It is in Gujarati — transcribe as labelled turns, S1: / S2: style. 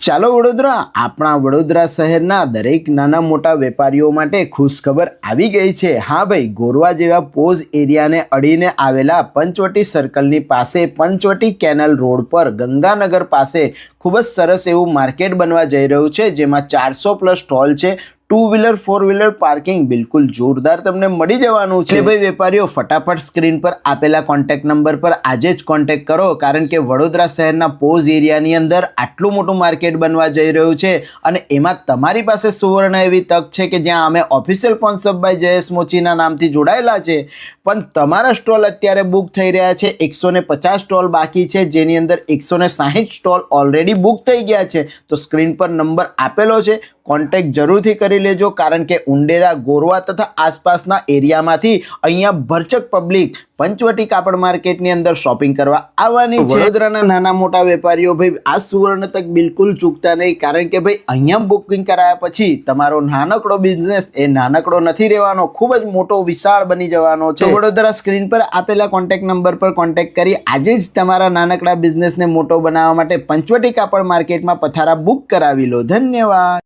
S1: ચાલો વડોદરા આપણા વડોદરા શહેરના દરેક નાના મોટા વેપારીઓ માટે ખુશખબર આવી ગઈ છે। હા ભાઈ, ગોરવા જેવા પોઝ એરિયાને અડીને આવેલા પંચવટી સર્કલની પાસે પંચવટી કેનલ રોડ પર ગંગાનગર પાસે ખૂબ જ સરસ એવું માર્કેટ બનવા જઈ રહ્યું છે, જેમાં 400+ સ્ટોલ છે। 2 વ્હીલર 4 વ્હીલર પાર્કિંગ બિલકુલ જોરદાર તમને મળી જવાનું છે। ભાઈ વેપારીઓ, ફટાફટ સ્ક્રીન પર આપેલા કોન્ટેક્ટ નંબર પર આજે જ કોન્ટેક્ટ કરો, કારણ કે વડોદરા શહેરના પોઝ એરિયાની અંદર આટલું મોટું માર્કેટ બનવા જઈ રહ્યું છે અને એમાં તમારી પાસે સુવર્ણ એવી તક છે કે જ્યાં અમે ઓફિશિયલ પોન્સપ બાય જયેશ મોચીના નામથી જોડાયેલા છે, પણ તમારા સ્ટોલ અત્યારે બુક થઈ રહ્યા છે। 150 સ્ટોલ બાકી છે, જેની અંદર 160 સ્ટોલ ઓલરેડી બુક થઈ ગયા છે। તો સ્ક્રીન પર નંબર આપેલો છે, કોન્ટેક્ટ જરૂરથી કરી લેજો, કારણ કે ઉંડેરા, ગોરવા તથા આસપાસના એરિયામાંથી અહીંયા ભરચક પબ્લિક પંચવટી કાપડ માર્કેટની અંદર શોપિંગ કરવા આવવાની છે। વડોદરાના નાના મોટા વેપારીઓ ભાઈ આ સુવર્ણ તક બિલકુલ ચૂકતા નહીં, કારણ કે ભાઈ અહીંયા બુકિંગ કરાયા પછી તમારો નાનકડો બિઝનેસ એ નાનકડો નથી રહેવાનો, ખૂબ જ મોટો વિશાળ બની જવાનો છે। તો વડોદરા સ્ક્રીન પર આપેલા કોન્ટેક્ટ નંબર પર કોન્ટેક્ટ કરી આજે જ તમારા નાનકડા બિઝનેસને મોટો બનાવવા માટે પંચવટી કાપડ માર્કેટમાં પથારા બુક કરાવી લો। ધન્યવાદ।